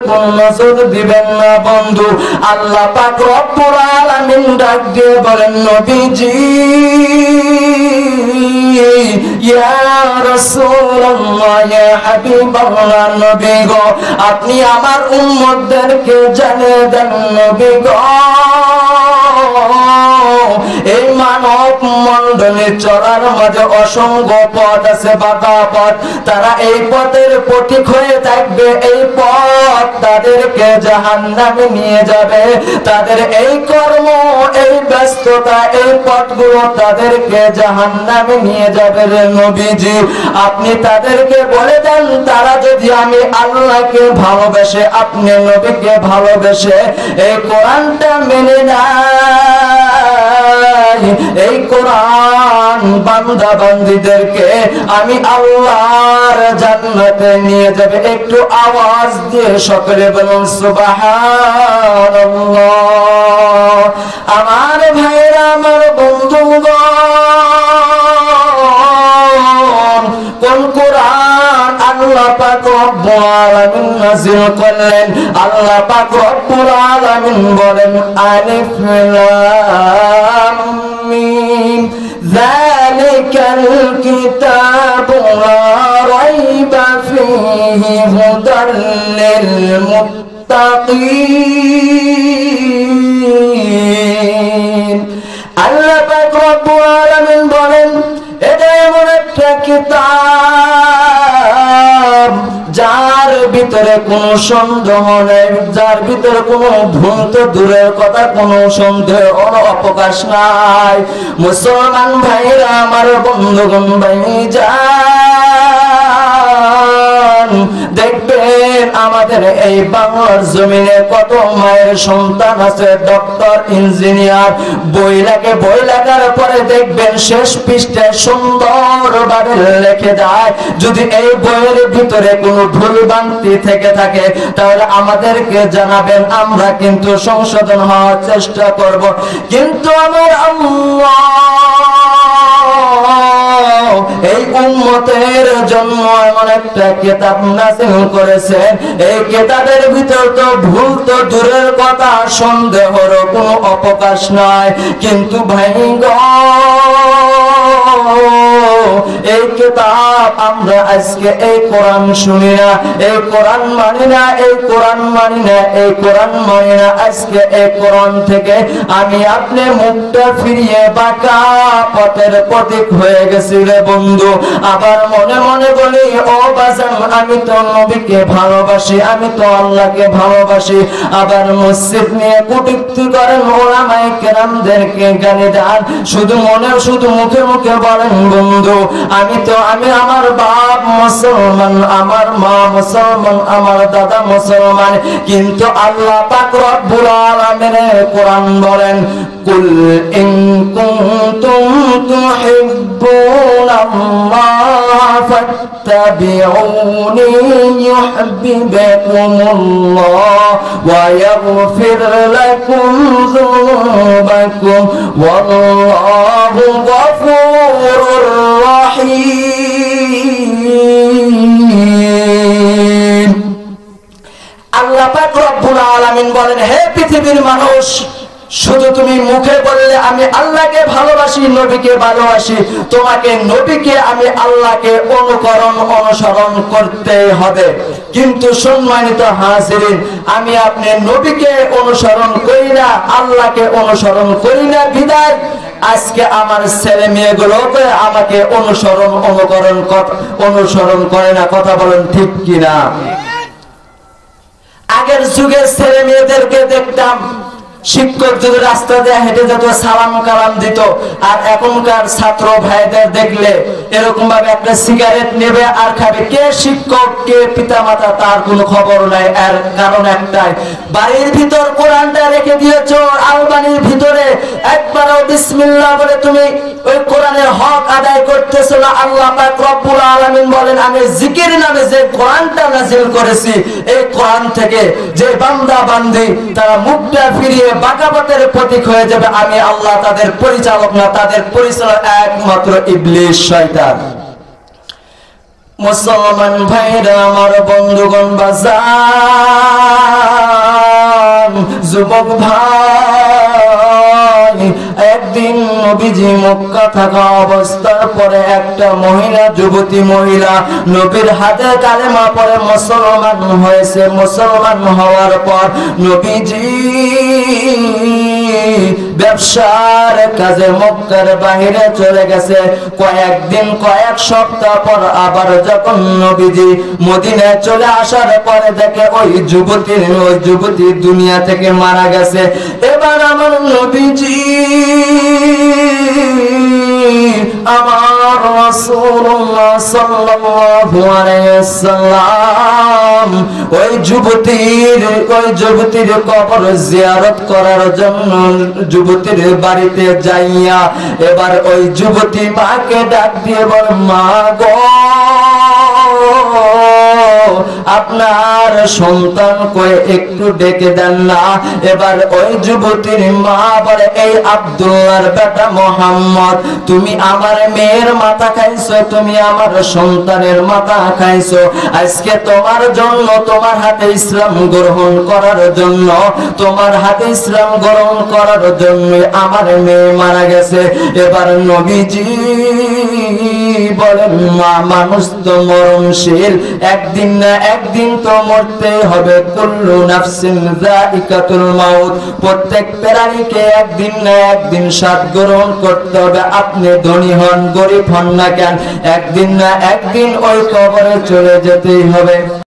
কোন নজর দিবেন না বন্ধু। আল্লাহ পাক রব্বুল আলামিন ডাক দিয়ে বলেন নবীজি ইয়া রাসূলুল্লাহ ইয়া হাবিবাল্লাহ নবী গো আপনি আমার উম্মতদেরকে জানিয়ে দেন নবী গো এই মানব মণ্ডলে চলার মাঝে অসংখ্য পথ আছে, বাঁকা পথ। তারা এই পথের পথিক হয়ে থাকবে, এই পথ তাদেরকে জাহান্নামে নিয়ে যাবে। তাদের এই কর্ম, এই ব্যস্ততা, এই পথগুলো তাদেরকে জাহান্নামে নিয়ে যাবে রে নবীজি। আপনি তাদেরকে বলে দেন তারা যদি আমি আল্লাহকে ভালোবেসে, আপনি নবীকে ভালোবেসে এই কোরআনটা মেনে নেয়, এই কোরআন বান্দা বান্দীদেরকে আমি আল্লাহর জান্নাতে নিয়ে যাবে। একটু আওয়াজ দিয়ে সকলে বলুন সুবহানাল্লাহ। আমার ভাইরা, আমার বন্ধুগণ, কোন কোরআন আল্লাহ পাক রব্বুল আলামিন নাযিল করলেন? আল্লাহ পাক রব্বুল আলামিন বলেন আলিফ লাম মিম যালিকাল কিতাবু লা রাইবা ফীহি হুদাল লিল মুত্তাকিন। আল্লাহ পাক রব্বুল আলামিন বলেন এটা এমন একটা কিতাব যার ভিতরে কোনো সন্দেহ নেই, যার ভিতরে কোনো ভুল তো দূরের কথা, কোনো সন্দেহ অবকাশ নাই। মুসলমান ভাইরা, আমার বন্ধুগণ ভাইজান, দেখবেন আমাদের এই বাংলার জমিনে কত মায়ের সন্তান আছে ডক্টর, ইঞ্জিনিয়ার, বই লেখার পরে দেখবেন শেষ পৃষ্ঠায় সুন্দরভাবে লিখে যায়। যদি এই বইয়ের ভিতরে কোনো ভুল ভ্রান্তি থেকে থাকে তাহলে আমাদেরকে জানাবেন, আমরা কিন্তু সংশোধন হওয়ার চেষ্টা করব। কিন্তু আমার আল্লাহ এই উম্মতের জন্য এমন একটা কিতাব নাযিল করেছেন, এই কিতাবের ভিতর তো ভুল তো দূরের কথা, সন্দেহের কোনো অবকাশ নাই। কিন্তু ভাই গো, এই কিতাব আমরা আজকে এই কোরআন শুনি না, এই কোরআন মানি না, এই কোরআন মানি না, এই কোরআন মানি না। আজকে এই কোরআন থেকে আমি আপনি মুখটা ফিরিয়ে বাঁকা পথের পথিক হয়ে গেছি রে বন্ধু। আবার মনে মনে বলি ও বাজান আমি তো নবীকে ভালোবাসি, আমি তো আল্লাহকে ভালোবাসি। আবার মসজিদ নিয়ে কটূক্তি করেন, ওলামায়ে কেরামদেরকে গালি দেন, শুধু মুখে মুখে বলেন বন্ধু আমি আমার বাপ মুসলমান, আমার মা মুসলমান, আমার দাদা মুসলমান। কিন্তু আল্লাহ পাক রব্বুল আলামিন কোরআন বলেন কুল ইন কুনতুম তুহিব্বুনাল্লাহ ফাত্তাবিউনি ইউহিব্বুকুমুল্লাহ ওয়া ইয়াগফির লাকুম যুনুবাকুম ওয়াল্লাহু গফুরুর রহিম। আল্লাহ পাক রব্বুল আলামিন বলেন হে পৃথিবীর মানুষ, শুধু তুমি মুখে বললে আমি আল্লাহকে ভালোবাসি, নবীকে ভালোবাসি, তোমাকে নবীকে আমি আল্লাহকে অনুসরণ করতে হবে। কিন্তু সম্মানিত হাজিরিন, আমি আপনি নবীকে অনুসরণ করি না, আল্লাহকে অনুসরণ করি না বিদায় আজকে আমার ছেলে মেয়েগুলোকে আমাকে অনুসরণ করে না। কথা বলেন ঠিক কিনা? আগের যুগের ছেলে মেয়েদেরকে দেখতাম শিক্ষক যদি রাস্তা দিয়ে হেঁটে যেত সালাম কালাম দিত, আর এখনকার ছাত্র ভাইদের দেখলে এরকম ভাবে একটা সিগারেট নেবে আর খাবে। কে শিক্ষক কে পিতা মাতা তার কোনো খবর নাই। এর কারণ একটাই, বাড়ির ভিতর কোরআনটা রেখে দিয়েছ, আলমারির ভিতরে একবারও বিসমিল্লাহ বলে তুমি ওই কোরআনের হক আদায় করতেছ না। আল্লাহ পাক রব্বুল আলামিন বলেন আমি জিকির নামে যে কোরআনটা নাযিল করেছি, এই কোরআন থেকে যে বান্দা বান্দি তারা মুখটা ফিরিয়ে বাঁকা পথের প্রতীক হয়ে যাবে, আমি আল্লাহ তাদের পরিচালক না, তাদের পরিচালক একমাত্র ইবলিস শয়তান। মুসলমান ভাইরা, আমার বন্ধুগণ বাজার, যুবক ভাই, একদিন নবীজি মক্কা থাকা অবস্থার পরে একটা মহিলা, যুবতী মহিলা নবীর হাতে কালেমা পড়ে মুসলমান হয়েছে। মুসলমান হওয়ার পর নবীজি ব্যবসার কাজে মক্কার বাহিরে চলে গেছে। কয়েকদিন, কয়েক সপ্তাহ পর আবার যখন নবীজি মদিনায় চলে আসার পরে দেখে ওই যুবতী দুনিয়া থেকে মারা গেছে। এবার আমার নবীজি, আমার রাসূলুল্লাহ সাল্লাল্লাহু আলাইহি ওয়াসাল্লাম ওই যুবতীর কবর জিয়ারত করার জন্য যুবতীর বাড়িতে যাইয়া এবার ওই যুবতী মাকে ডাক দিয়ে বলে, মা গো, আপনার সন্তান কই, একটু ডেকে দেন না। এবার ওই যুবতীর মা বলে, এই আব্দুল্লাহর বেটা মোহাম্মদ, তুমি আমার মেয়ের মাথা খাইছো, তুমি আমার সন্তানের মাথা খাইছো। আজকে তোমার জন্য, তোমার হাতে ইসলাম গ্রহণ করার জন্য, তোমার হাতে ইসলাম গ্রহণ করার জন্য আমার মেয়ে মারা গেছে। এবার নবীজি বলেন, মা, মানুষ তো মরণশীল, একদিন না একদিন তো মরতেই হবে। কুল্লু নাফসিন যায়িকাতুল মাউত, প্রত্যেক প্রাণীকে একদিন না একদিন স্বাদ গ্রহণ করতে হবে। আপনি ধনী হন, গরিব হন না কেন, একদিন না একদিন ওই কবরে চলে যেতেই হবে।